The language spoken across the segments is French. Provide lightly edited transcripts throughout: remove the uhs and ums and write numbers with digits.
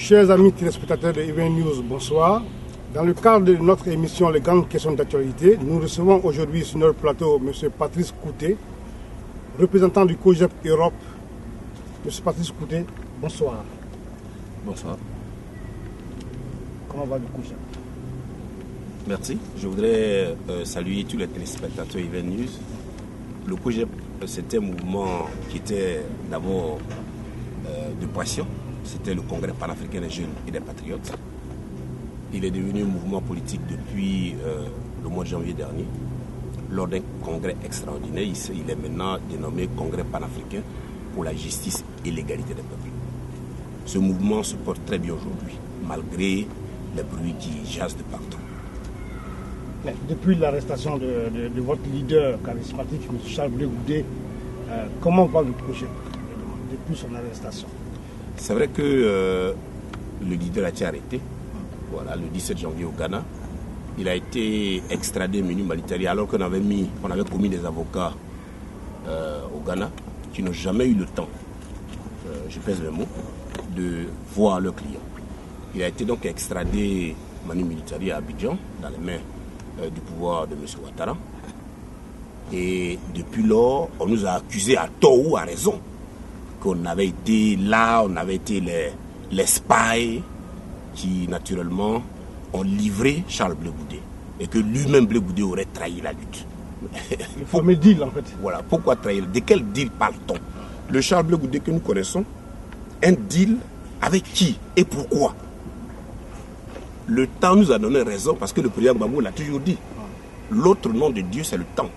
Chers amis téléspectateurs de Even News, bonsoir. Dans le cadre de notre émission Les grandes questions d'actualité, nous recevons aujourd'hui sur notre plateau M. Patrice Coutet, représentant du COJEP Europe. M. Patrice Coutet, bonsoir. Bonsoir. Comment va le COJEP? Merci. Je voudrais saluer tous les téléspectateurs Even News. Le COJEP, c'était un mouvement qui était d'abord de passion. C'était le Congrès panafricain des jeunes et des patriotes. Il est devenu un mouvement politique depuis le mois de janvier dernier, lors d'un congrès extraordinaire. Il est maintenant dénommé Congrès panafricain pour la justice et l'égalité des peuples. Ce mouvement se porte très bien aujourd'hui, malgré les bruits qui jassent de partout. Mais depuis l'arrestation de votre leader charismatique, M. Charles Blé Goudé, comment va le projet depuis son arrestation? C'est vrai que le leader a été arrêté. Voilà, le 17 janvier au Ghana. Il a été extradé menu humanitaire alors qu'on avait commis des avocats au Ghana qui n'ont jamais eu le temps, je pèse mes mots, de voir leurs clients. Il a été donc extradé manu militaire à Abidjan, dans les mains du pouvoir de M. Ouattara. Et depuis lors, on nous a accusés à tort ou à raison qu'on avait été là, on avait été les spies qui, naturellement, ont livré Charles Blé Goudé. Et que lui-même, Blé Goudé, aurait trahi la lutte. Le fameux deal, en fait. Voilà. Pourquoi trahir? De quel deal parle-t-on? Le Charles Blé Goudé que nous connaissons, un deal avec qui et pourquoi? Le temps nous a donné raison parce que le président Gbagbo l'a toujours dit. L'autre nom de Dieu, c'est le temps.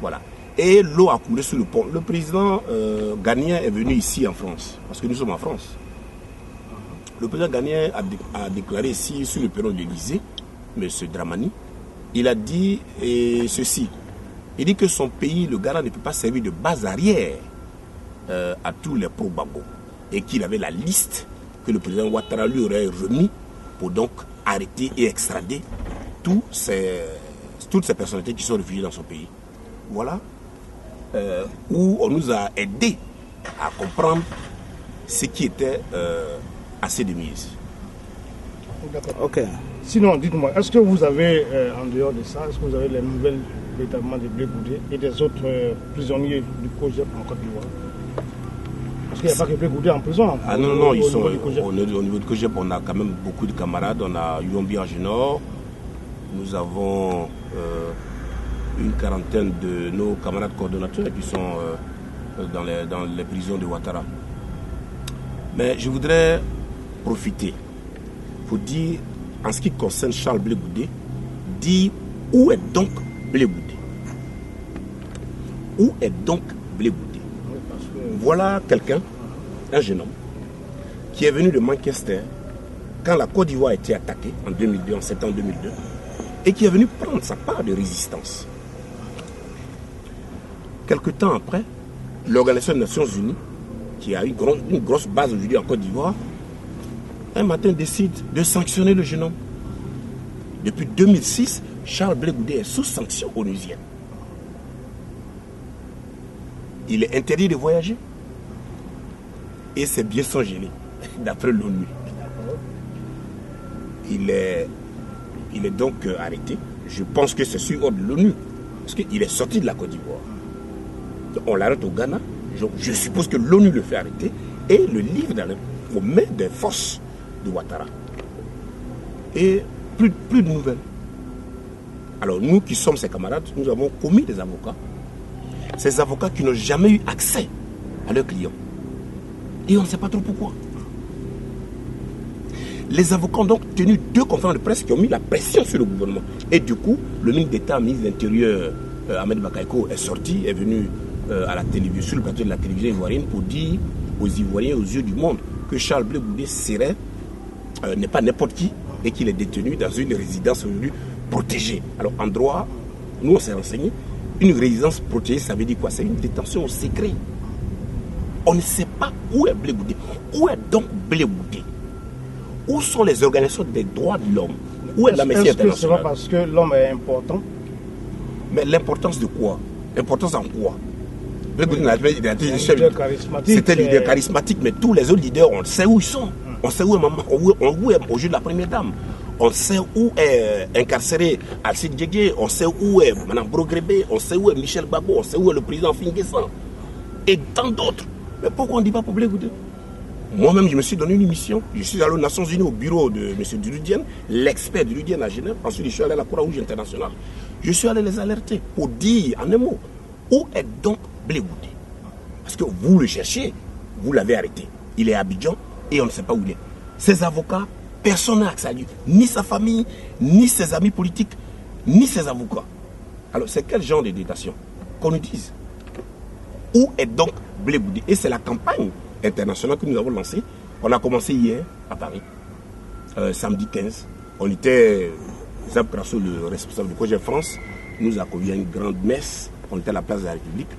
Voilà. Et l'eau a coulé sur le pont. Le président ghanéen est venu ici en France, parce que nous sommes en France. Le président ghanéen a déclaré ici, sur le perron de l'Élysée, M. Dramani, il a dit ceci. Il dit que son pays, le Ghana, ne peut pas servir de base arrière à tous les pro-Gbagbo. Et qu'il avait la liste que le président Ouattara lui aurait remis pour donc arrêter et extrader toutes ces personnalités qui sont réfugiées dans son pays. Voilà où on nous a aidé à comprendre ce qui était assez de mise. D'accord. Ok. Sinon, dites-moi, est-ce que vous avez, en dehors de ça, est-ce que vous avez les nouvelles véritablement de Blé Goudé et des autres prisonniers du COJEP en Côte d'Ivoire? Parce qu'il n'y a pas que Blé Goudé en prison. Ah non, ils sont au niveau du COJEP, on a quand même beaucoup de camarades. On a Yombi Agénor, nous avons une quarantaine de nos camarades coordonnateurs qui sont dans les prisons de Ouattara. Mais je voudrais profiter pour dire, en ce qui concerne Charles Blé Goudé, dire où est donc Blé Goudé? Où est donc Blé Goudé? Voilà quelqu'un, un jeune homme, qui est venu de Manchester quand la Côte d'Ivoire a été attaquée en 2002, en septembre 2002, et qui est venu prendre sa part de résistance. Quelque temps après, l'Organisation des Nations Unies, qui a une grosse base aujourd'hui en Côte d'Ivoire, un matin décide de sanctionner le jeune homme. Depuis 2006, Charles Blé Goudé est sous sanction onusienne. Il est interdit de voyager. Et c'est bien son gelé, d'après l'ONU. Il est donc arrêté. Je pense que c'est sur ordre de l'ONU. Parce qu'il est sorti de la Côte d'Ivoire. On l'arrête au Ghana. Je suppose que l'ONU le fait arrêter et le livre aux mains des forces de Ouattara. Et plus de nouvelles. Alors nous qui sommes ses camarades, nous avons commis des avocats. Ces avocats qui n'ont jamais eu accès à leurs clients. Et on ne sait pas trop pourquoi. Les avocats ont donc tenu 2 conférences de presse qui ont mis la pression sur le gouvernement. Et du coup, le ministre d'État, ministre de l'Intérieur, Ahmed Bakaïko, est sorti, est venu à la télévision, sur le plateau de la télévision ivoirienne pour dire aux Ivoiriens, aux yeux du monde, que Charles Blé Goudé n'est pas n'importe qui et qu'il est détenu dans une résidence aujourd'hui protégée. Alors en droit, nous on s'est renseigné, une résidence protégée, ça veut dire quoi? C'est une détention au secret. On ne sait pas où est Blé Goudé. Où est donc Blé Goudé? Où sont les organisations des droits de l'homme? Où est l'Amnesty International? Est-ce que c'est pas parce que l'homme est important? Mais l'importance de quoi? L'importance en quoi? Blé Goudé c'était un leader charismatique, mais tous les autres leaders, on sait où ils sont. On sait où est maman, où est aujourd'hui la première dame. On sait où est incarcéré Alcide Djegé, on sait où est Mme Brogrébé, on sait où est Michel Gbagbo, on sait où est le président Finguessan. Et tant d'autres. Mais pourquoi on ne dit pas pour Blé Goudé? Moi-même, je me suis donné une mission. Je suis allé aux Nations Unies au bureau de M. Duludien, l'expert Duludien à Genève. Ensuite, je suis allé à la Croix-Rouge internationale. Je suis allé les alerter pour dire, en un mot, où est donc Blé Goudé? Parce que vous le cherchez, vous l'avez arrêté. Il est à Abidjan et on ne sait pas où il est. Ses avocats, personne n'a accès à lui. Ni sa famille, ni ses amis politiques, ni ses avocats. Alors, c'est quel genre de détention? Qu'on nous dise. Où est donc Blé Goudé? Et c'est la campagne internationale que nous avons lancée. On a commencé hier à Paris, samedi 15. On était, Zab Krasso, le responsable du projet France, nous a convié à une grande messe. On était à la place de la République.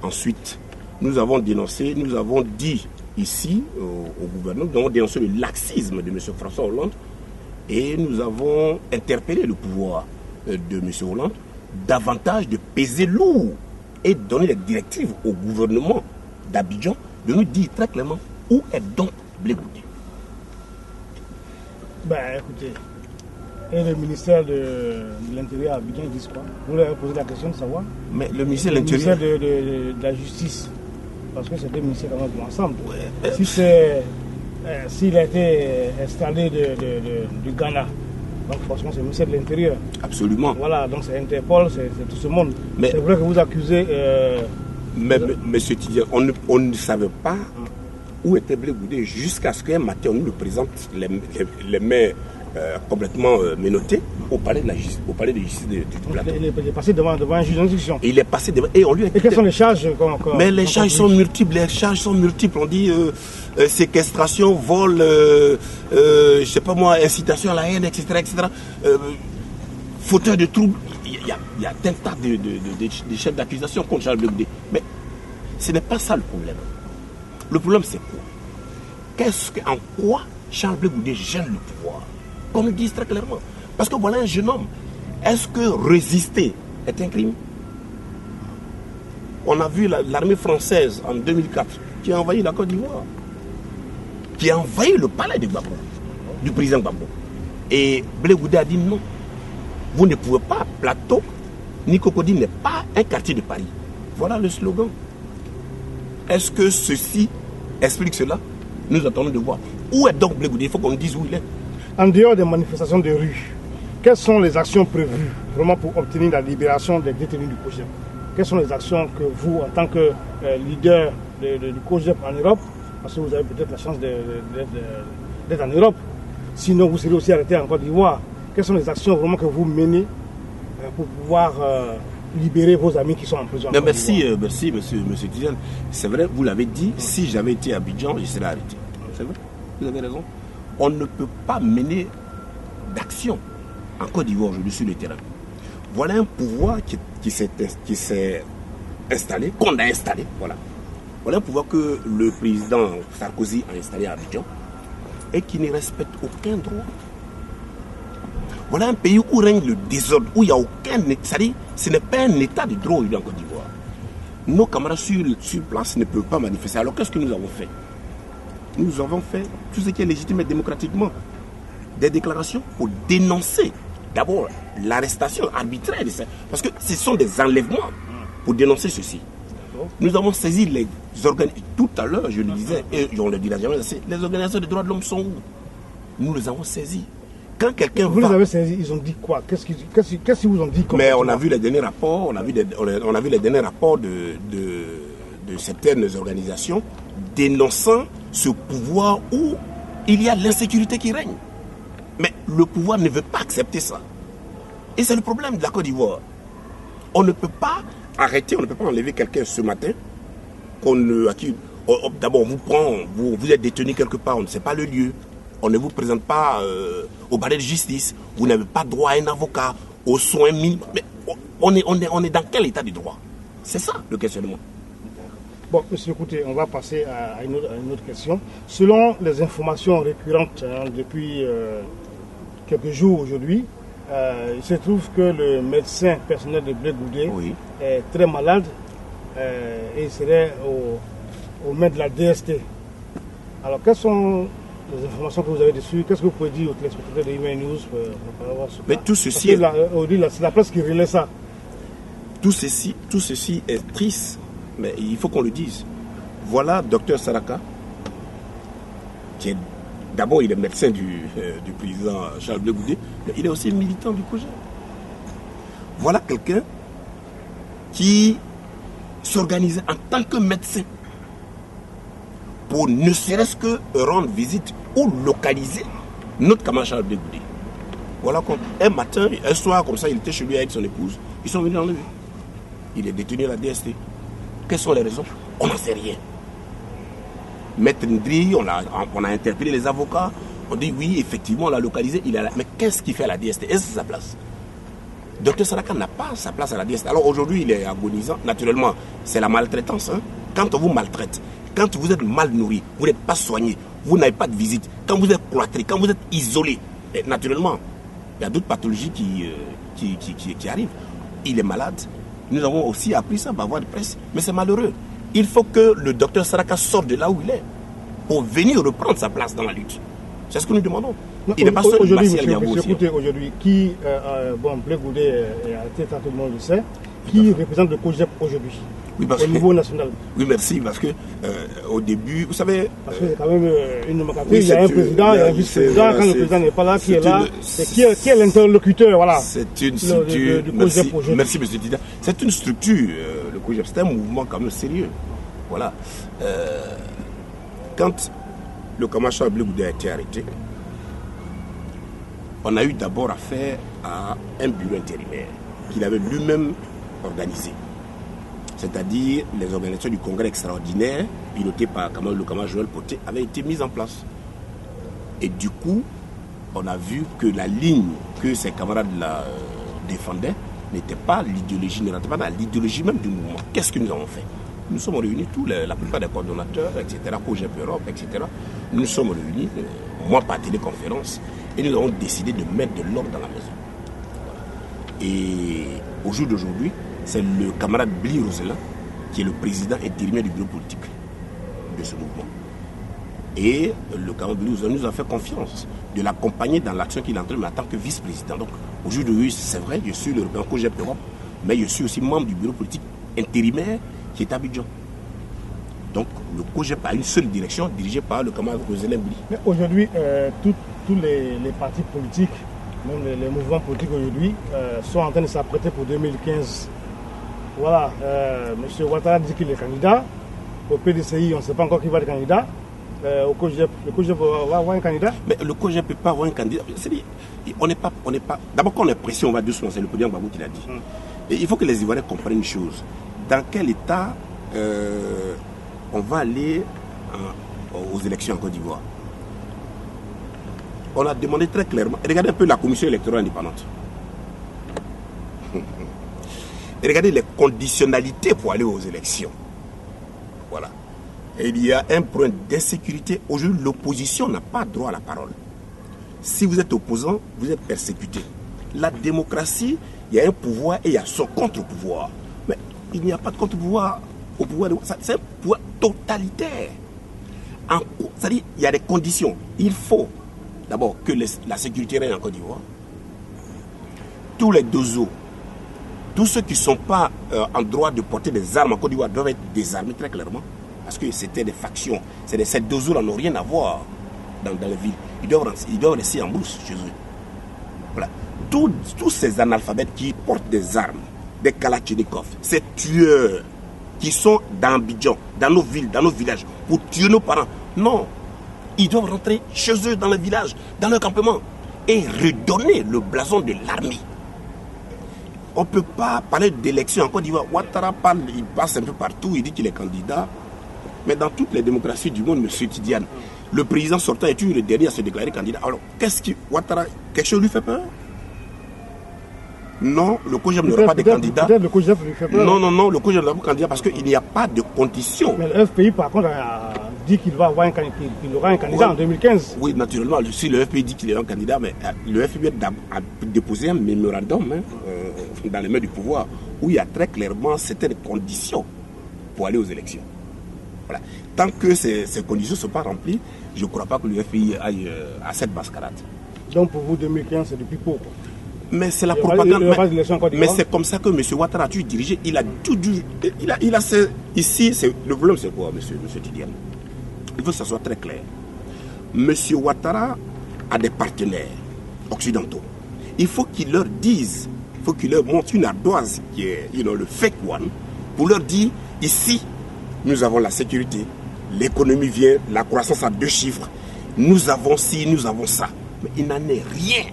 Ensuite, nous avons dénoncé, nous avons dit ici au gouvernement, nous avons dénoncé le laxisme de M. François Hollande et nous avons interpellé le pouvoir de M. Hollande davantage de peser lourd et donner les directives au gouvernement d'Abidjan de nous dire très clairement où est donc Blé Goudé. Ben écoutez, et le ministère de l'Intérieur à Abidjan, ils disent quoi? Vous leur avez posé la question de savoir? Mais le ministère de l'Intérieur... Le ministère de la Justice, parce que c'est deux ministères quand même ensemble. Ouais. S'il a été installé du Ghana, donc forcément c'est le ministère de l'Intérieur. Absolument. Voilà, donc c'est Interpol, c'est tout ce monde. Mais, c'est vrai que vous accusez... mais monsieur Tidiane, on ne savait pas où était Blé Goudé jusqu'à ce qu'un matin on nous le présente les mains complètement menottés au palais de justice du plateau. Il est passé devant un juge d'instruction. Il est passé devant... Et on lui a... Et quelles sont les charges Mais les charges sont multiples. Les charges sont multiples. On dit séquestration, vol, je sais pas moi, incitation à la haine, etc. Fauteur de troubles. Il y a un tas de chefs d'accusation contre Charles Blé Goudé. Mais ce n'est pas ça le problème. Le problème c'est quoi? En quoi Charles Blé Goudé gêne le pouvoir? Qu'on nous dise très clairement. Parce que voilà un jeune homme. Est-ce que résister est un crime? On a vu l'armée française en 2004 qui a envahi la Côte d'Ivoire, qui a envahi le palais de Gbagbo, du président Gbagbo. Et Blé Goudé a dit non. Vous ne pouvez pas, Plateau, ni Cocody n'est pas un quartier de Paris. Voilà le slogan. Est-ce que ceci explique cela? Nous attendons de voir. Où est donc Blé Goudé? Il faut qu'on nous dise où il est. En dehors des manifestations de rue, quelles sont les actions prévues vraiment pour obtenir la libération des détenus du COJEP? Quelles sont les actions que vous, en tant que leader du COJEP en Europe, parce que vous avez peut-être la chance d'être en Europe, sinon vous serez aussi arrêté en Côte d'Ivoire, quelles sont les actions vraiment que vous menez pour pouvoir libérer vos amis qui sont en prison? Merci, monsieur Tidiane. C'est vrai, vous l'avez dit, si j'avais été à Abidjan, je serais arrêté. C'est vrai, vous avez raison. On ne peut pas mener d'action en Côte d'Ivoire aujourd'hui sur le terrain. Voilà un pouvoir qui s'est installé, qu'on a installé. Voilà un pouvoir que le président Sarkozy a installé à Abidjan et qui ne respecte aucun droit. Voilà un pays où règne le désordre, où il n'y a aucun... C'est-à-dire, ce n'est pas un état de droit aujourd'hui en Côte d'Ivoire. Nos camarades sur place ne peuvent pas manifester. Alors qu'est-ce que nous avons fait? Nous avons fait tout ce qui est légitime et démocratiquement. Des déclarations pour dénoncer d'abord l'arrestation arbitraire. Parce que ce sont des enlèvements pour dénoncer ceci. Nous avons saisi les organisations. Tout à l'heure, je le disais, et on ne le dira jamais assez, les organisations des droits de l'homme sont où? Nous les avons saisis. Quand quelqu'un vous les avez saisis, ils ont dit quoi? Qu'est-ce qu'ils vous ont dit? Mais on a vu les derniers rapports, on a vu les derniers rapports de certaines organisations dénonçant ce pouvoir où il y a l'insécurité qui règne. Mais le pouvoir ne veut pas accepter ça. Et c'est le problème de la Côte d'Ivoire. On ne peut pas arrêter, on ne peut pas enlever quelqu'un ce matin, d'abord vous prend, vous êtes détenu quelque part, on ne sait pas le lieu, on ne vous présente pas au palais de justice, vous n'avez pas droit à un avocat, aux soins minimums. Mais on est dans quel état de droit? C'est ça le questionnement. Bon, monsieur, écoutez, on va passer à une autre question. Selon les informations récurrentes depuis quelques jours aujourd'hui, il se trouve que le médecin personnel de Blé Goudé est très malade et il serait aux mains de la DST. Alors, quelles sont les informations que vous avez dessus, qu'est-ce que vous pouvez dire aux téléspectateurs de Humain News par rapport à ce Mais cas? tout ceci, c'est la presse qui relaie ça. Tout ceci est triste, mais il faut qu'on le dise. Voilà Dr Saraka, qui est d'abord il est médecin du président Charles Blé Goudé, mais il est aussi militant du COJEP. Voilà quelqu'un qui s'organisait en tant que médecin pour ne serait-ce que rendre visite ou localiser notre camarade Charles Blé Goudé. Voilà un matin, un soir comme ça, il était chez lui avec son épouse. Ils sont venus l'enlever. Il est détenu à la DST. Quelles sont les raisons? On n'en sait rien. Maître Ndri, on a interpellé les avocats. On dit oui, effectivement, on l'a localisé. Mais qu'est-ce qu'il fait à la DST? Est-ce que c'est sa place? Dr Saraka n'a pas sa place à la DST. Alors aujourd'hui, il est agonisant. Naturellement, c'est la maltraitance. Hein? Quand on vous maltraite, quand vous êtes mal nourri, vous n'êtes pas soigné, vous n'avez pas de visite, quand vous êtes cloîtré, quand vous êtes isolé, naturellement, il y a d'autres pathologies qui arrivent. Il est malade. Nous avons aussi appris ça par voie de presse. Mais c'est malheureux. Il faut que le docteur Saraka sorte de là où il est pour venir reprendre sa place dans la lutte. C'est ce que nous demandons. Il n'est pas seul. Aujourd'hui, aujourd'hui, qui, Blé Goudé est arrêté, tout le monde le sait, qui représente le COJEP aujourd'hui, au niveau national? Oui, merci, parce que au début, vous savez... Parce que c'est quand même une démocratie, il y a un président, il y a un vice-président, quand le président n'est pas là, qui est là, qui est l'interlocuteur, voilà. C'est une structure... Merci, monsieur Tida. C'est une structure, le COJEP, c'est un mouvement quand même sérieux. Voilà. Quand le camarade Charles Blé Goudé a été arrêté, on a eu d'abord affaire à un bureau intérimaire qu'il avait lui-même organisé. C'est-à-dire les organisations du congrès extraordinaire, pilotées par le camarade Joël Poté, avaient été mises en place. Et du coup, on a vu que la ligne que ces camarades défendaient n'était pas l'idéologie, ne rentrait pas dans l'idéologie même du mouvement. Qu'est-ce que nous avons fait? Nous sommes réunis, la plupart des coordonnateurs, etc., COJEP Europe, etc. Nous sommes réunis, moi par téléconférence, et nous avons décidé de mettre de l'ordre dans la maison. Et au jour d'aujourd'hui, c'est le camarade Bli Roselin qui est le président intérimaire du bureau politique de ce mouvement. Et le camarade Bli Roselin nous a fait confiance de l'accompagner dans l'action qu'il est en train de mener en tant que vice-président. Donc au jour d'aujourd'hui, c'est vrai, je suis le représentant COJEP Europe, mais je suis aussi membre du bureau politique intérimaire qui est à Abidjan. Donc le COJEP a une seule direction, dirigée par le camarade Roselin Bli. Mais aujourd'hui, tous les partis politiques, même les mouvements politiques aujourd'hui, sont en train de s'apprêter pour 2015. Voilà, M. Ouattara dit qu'il est candidat. Au PDCI, on ne sait pas encore qui va être candidat. Au COJEP, le COJEP va avoir un candidat. Mais le COJEP ne peut pas avoir un candidat. C'est-à-dire, on n'est pas. D'abord, quand on est pressé, on va doucement. C'est le président Gbagbo qui l'a dit. Et il faut que les Ivoiriens comprennent une chose. Dans quel état on va aller aux élections en Côte d'Ivoire? On a demandé très clairement. Regardez un peu la commission électorale indépendante. Et regardez les conditionnalités pour aller aux élections. Voilà. Et il y a un problème d'insécurité. Aujourd'hui, l'opposition n'a pas droit à la parole. Si vous êtes opposant, vous êtes persécuté. La démocratie, il y a un pouvoir et il y a son contre-pouvoir. Mais il n'y a pas de contre-pouvoir au pouvoir. C'est un pouvoir totalitaire. C'est-à-dire, il y a des conditions. Il faut d'abord que la sécurité règne en Côte d'Ivoire. Tous les dozos, tous ceux qui ne sont pas en droit de porter des armes en Côte d'Ivoire doivent être désarmés très clairement. Parce que c'était des factions. Ces dozos-là n'ont rien à voir dans les villes. Ils doivent rester en brousse chez eux. Voilà. Tous ces analphabètes qui portent des armes, des kalachnikovs, ces tueurs qui sont dans Abidjan, dans nos villes, dans nos villages, pour tuer nos parents. Non. Ils doivent rentrer chez eux, dans le village, dans leur campement, et redonner le blason de l'armée. On ne peut pas parler d'élection en Côte d'Ivoire. Ouattara parle, il passe un peu partout, il dit qu'il est candidat. Mais dans toutes les démocraties du monde, M. Tidiane, le président sortant est toujours le dernier à se déclarer candidat. Alors, qu'est-ce que Ouattara, quelque chose lui fait peur? Non, le COJEP n'aura pas de candidat. Peut-être le COJEP lui fait peur. Non, le COJEP n'aura pas de candidat parce qu'il n'y a pas de conditions. Mais le FPI, par contre, a dit qu'il va avoir qu'il aura un candidat en 2015. Oui, naturellement, si le FPI dit qu'il est un candidat, mais le FPI a déposé un mémorandum dans les mains du pouvoir où il y a très clairement certaines conditions pour aller aux élections. Voilà. Tant que ces conditions ne sont pas remplies, je ne crois pas que le FPI aille à cette mascarade. Donc pour vous, 2015, c'est depuis peu. Mais c'est la propagande. Mais c'est comme ça que M. Ouattara a dû diriger. Il a tout dû. Ici, le problème, c'est quoi, monsieur Tidiane? Il faut que ça soit très clair. M. Ouattara a des partenaires occidentaux. Il faut qu'il leur dise, il faut qu'il leur montre une ardoise qui est le fake one, pour leur dire ici, nous avons la sécurité, l'économie vient, la croissance à 2 chiffres, nous avons ci, nous avons ça. Mais il n'en est rien.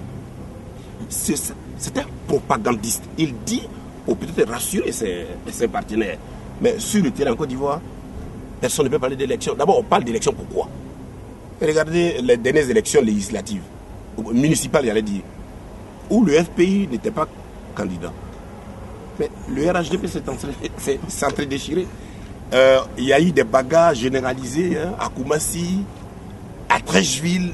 C'est un propagandiste. Il dit pour peut-être rassurer ses partenaires. Mais sur le terrain en Côte d'Ivoire, personne ne peut parler d'élection. D'abord, on parle d'élection pourquoi? Regardez les dernières élections législatives, municipales, j'allais dire, où le FPI n'était pas candidat. Mais le RHDP s'est entre-déchiré. Il y a eu des bagarres généralisées à Koumassi, à Trècheville.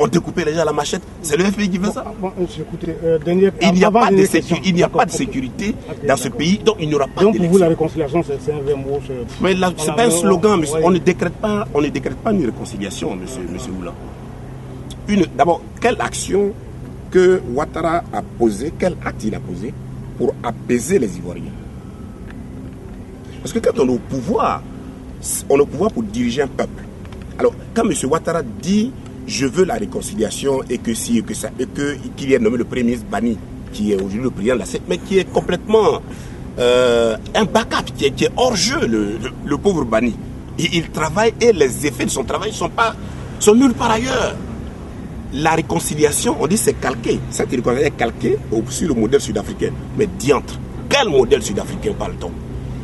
On découpait les gens à la machette. C'est le FPI qui fait ça. Écoutez, il n'y a pas de sécurité dans ce pays, donc il n'y aura pas d'élection. Donc pour vous, la réconciliation, c'est un vrai mot. Mais ce n'est pas un slogan, monsieur. On ne décrète pas une réconciliation, monsieur Oula. D'abord, quelle action que Ouattara a posée, quel acte il a posé pour apaiser les Ivoiriens? Parce que quand on est au pouvoir pour diriger un peuple. Alors, quand M. Ouattara dit je veux la réconciliation et que si, que ça, et qu'il ait nommé le premier ministre Bani, qui est aujourd'hui le président de la CEP, mais qui est complètement un backup, qui est hors jeu, le pauvre Bani. Il travaille et les effets de son travail sont nuls par ailleurs. La réconciliation, on dit c'est calqué. Cette réconciliation est calquée sur le modèle sud-africain. Mais diantre, quel modèle sud-africain parle-t-on?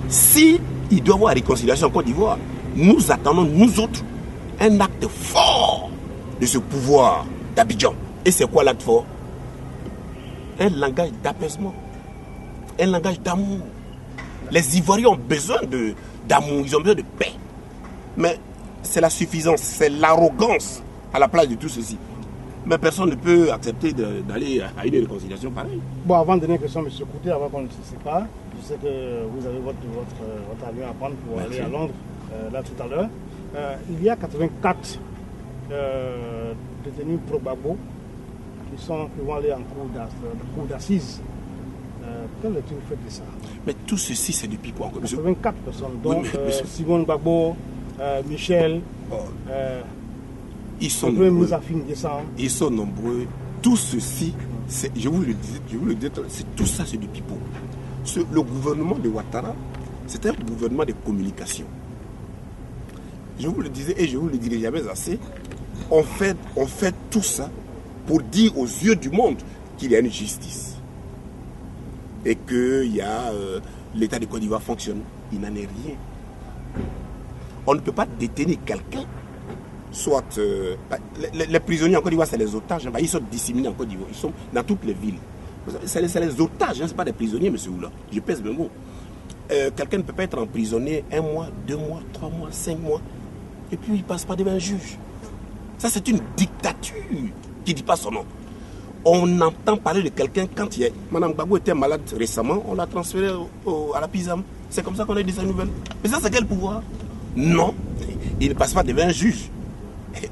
Si il doit y avoir réconciliation en Côte d'Ivoire, nous attendons, nous autres, un acte fort de ce pouvoir d'Abidjan. Et c'est quoi l'acte fort? Un langage d'apaisement, un langage d'amour. Les Ivoiriens ont besoin d'amour, ils ont besoin de paix. Mais c'est la suffisance, c'est l'arrogance à la place de tout ceci. Mais personne ne peut accepter d'aller à une réconciliation pareille. Bon, avant de donner une question, M. Kouté, avant qu'on ne se sépare, je sais que vous avez votre avion à prendre pour aller à Londres, là tout à l'heure. Il y a 84 détenus pro-Gbagbo qui vont aller en cour d'assises. Quelle lecture vous faites de ça? Mais tout ceci, c'est depuis quoi encore? 84 personnes, dont Simone Gbagbo, Michel... Ils sont nombreux. Tout ceci, je vous le dis, tout ça, c'est du pipeau. Le gouvernement de Ouattara, c'est un gouvernement de communication. Je vous le disais et je vous le dirai jamais assez. On fait tout ça pour dire aux yeux du monde qu'il y a une justice. Et que l'État de Côte d'Ivoire fonctionne. Il n'en est rien. On ne peut pas détenir quelqu'un. Soit les prisonniers en Côte d'Ivoire, c'est les otages. Ils sont disséminés en Côte d'Ivoire. Ils sont dans toutes les villes. C'est les otages, ce n'est pas des prisonniers, monsieur Oula. Je pèse mes mots. Quelqu'un ne peut pas être emprisonné 1 mois, 2 mois, 3 mois, 5 mois. Et puis il ne passe pas devant un juge. Ça, c'est une dictature qui ne dit pas son nom. On entend parler de quelqu'un quand Mme Gbagbo était malade récemment, on l'a transféré à la PISAM. C'est comme ça qu'on a dit sa nouvelle. Mais ça, c'est quel pouvoir? Non, il ne passe pas devant un juge.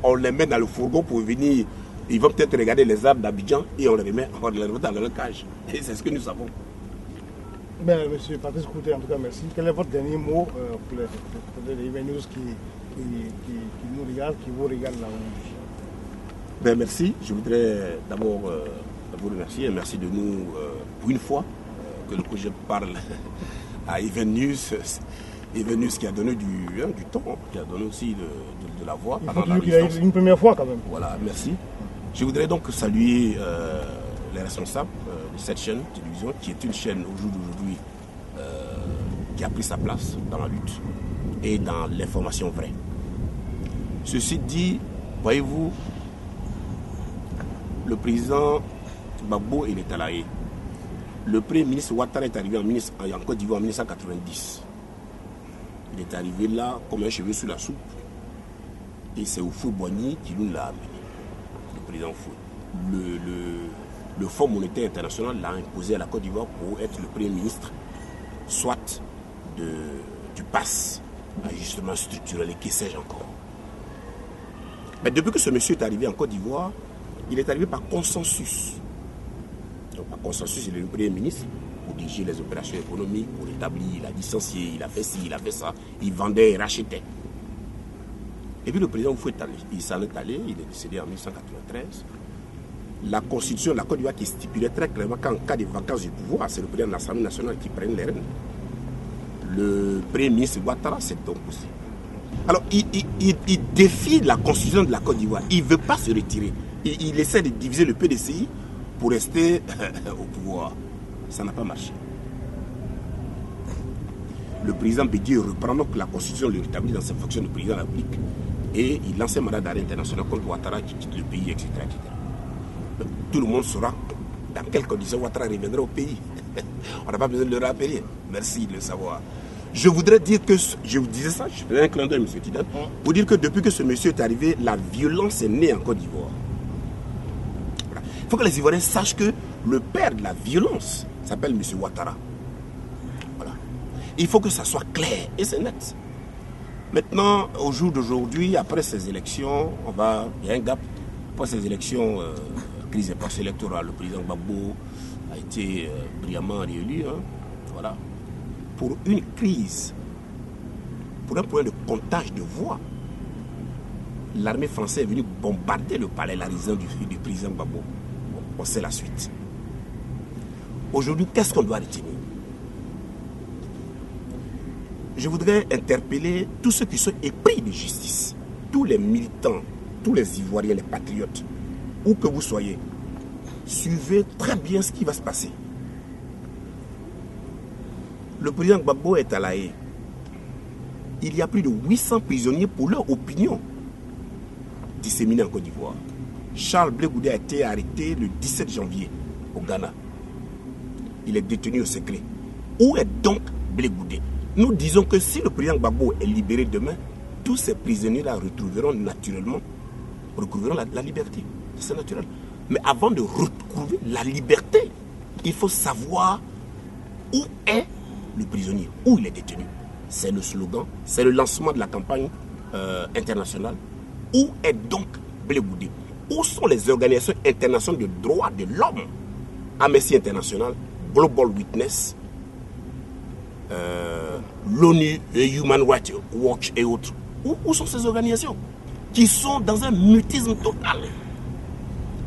On les met dans le fourgon pour venir. Ils vont peut-être regarder les arbres d'Abidjan et on les remet dans leur cage. Et c'est ce que nous savons. Ben, monsieur Patrice Kouté, en tout cas, merci. Quel est votre dernier mot pour les News qui nous regardent, qui vous regardent là-haut? Ben, merci. Je voudrais d'abord vous remercier. Merci de nous, pour une fois, que le projet parle à Even News. Even News qui a donné du temps, qui a donné aussi de la voix. Il faut toujours qu'il y ait une première fois quand même. Voilà, merci. Je voudrais donc saluer les responsables de cette chaîne de télévision, qui est une chaîne au jour d'aujourd'hui qui a pris sa place dans la lutte et dans l'information vraie. Ceci dit, voyez-vous, le président Gbagbo, il est à La Haye. Le premier ministre Ouattara est arrivé en Côte d'Ivoire en 1990. Il est arrivé là comme un cheveu sous la soupe. Et c'est Houphouët-Boigny qui nous l'a amené, le président Houphouët. Le Fonds monétaire international l'a imposé à la Côte d'Ivoire pour être le premier ministre, soit du PAS, ajustement structurel et qui sais-je encore. Mais depuis que ce monsieur est arrivé en Côte d'Ivoire, il est arrivé par consensus. Donc par consensus, il est le Premier ministre pour diriger les opérations économiques, pour établir, il a licencié, il a fait ci, il a fait ça, il vendait et rachetait. Et puis le président Oufou est allé, il s'en est allé, il est décédé en 1993. La constitution de la Côte d'Ivoire qui stipulait très clairement qu'en cas de vacances du pouvoir, c'est le président de l'Assemblée nationale qui prenne les rênes. Le Premier ministre Ouattara, c'est donc possible. Alors, il défie la constitution de la Côte d'Ivoire. Il ne veut pas se retirer. Il essaie de diviser le PDCI pour rester au pouvoir. Ça n'a pas marché. Le président Bédié reprend donc la constitution, le rétablit dans ses fonctions de président de la République et il lance un mandat d'arrêt international contre Ouattara qui quitte le pays, etc., etc. Tout le monde saura dans quelles conditions Ouattara reviendra au pays. On n'a pas besoin de le rappeler. Merci de le savoir. Je voudrais dire que, je vous disais ça, je faisais un clin d'œil, M. Tidane, pour dire que depuis que ce monsieur est arrivé, la violence est née en Côte d'Ivoire. Voilà. Il faut que les Ivoiriens sachent que le père de la violence s'appelle M. Ouattara. Voilà. Il faut que ça soit clair et c'est net. Maintenant, au jour d'aujourd'hui, après ces élections, il y a un gap. Après ces élections, crise des postes électorales, le président Gbagbo a été brillamment réélu. Hein, voilà. Pour une crise, pour un problème de comptage de voix, l'armée française est venue bombarder le palais larisien du président Gbagbo. Bon, on sait la suite. Aujourd'hui, qu'est-ce qu'on doit retenir? Je voudrais interpeller tous ceux qui sont épris de justice, tous les militants, tous les Ivoiriens, les patriotes, où que vous soyez, suivez très bien ce qui va se passer. Le président Gbagbo est à La Haye. Il y a plus de 800 prisonniers pour leur opinion disséminée en Côte d'Ivoire. Charles Blé Goudé a été arrêté le 17 janvier au Ghana. Il est détenu au secret. Où est donc Blé Goudé? Nous disons que si le président Gbagbo est libéré demain, tous ces prisonniers-là retrouveront naturellement la liberté. C'est naturel. Mais avant de retrouver la liberté, il faut savoir où est le prisonnier, où il est détenu. C'est le slogan, c'est le lancement de la campagne internationale. Où est donc Blé Goudé? Où sont les organisations internationales de droits de l'homme? Amnesty International, Global Witness, l'ONU, Human Rights Watch et autres. Où sont ces organisations qui sont dans un mutisme total?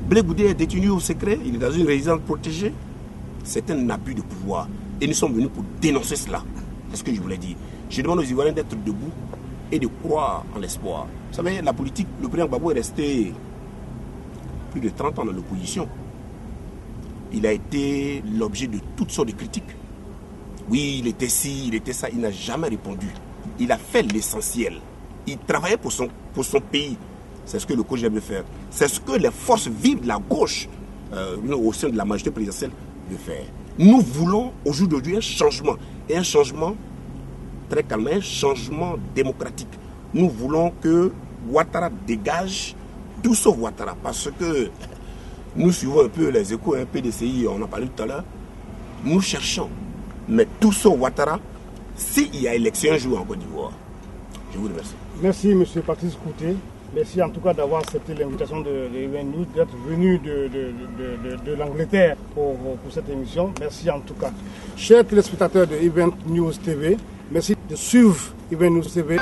Blé Goudé est détenu au secret, il est dans une résidence protégée. C'est un abus de pouvoir. Et nous sommes venus pour dénoncer cela. C'est ce que je voulais dire. Je demande aux Ivoiriens d'être debout et de croire en l'espoir. Vous savez, la politique, le président Gbagbo est resté plus de 30 ans dans l'opposition. Il a été l'objet de toutes sortes de critiques. Oui, il était ci, il était ça. Il n'a jamais répondu. Il a fait l'essentiel. Il travaillait pour son pays. C'est ce que le COJEP veut faire. C'est ce que les forces vives de la gauche, au sein de la majorité présidentielle, veut faire. Nous voulons aujourd'hui un changement. Et un changement très calme, un changement démocratique. Nous voulons que Ouattara dégage tout sauf Ouattara. Parce que nous suivons un peu les échos, un PDCI, on en a parlé tout à l'heure. Nous cherchons. Mais tout sauf Ouattara, s'il y a élection un jour en Côte d'Ivoire. Je vous remercie. Merci, M. Patrice Couté. Merci en tout cas d'avoir accepté l'invitation de Event News, d'être venu de l'Angleterre pour cette émission. Merci en tout cas. Chers téléspectateurs de Event News TV, merci de suivre Event News TV.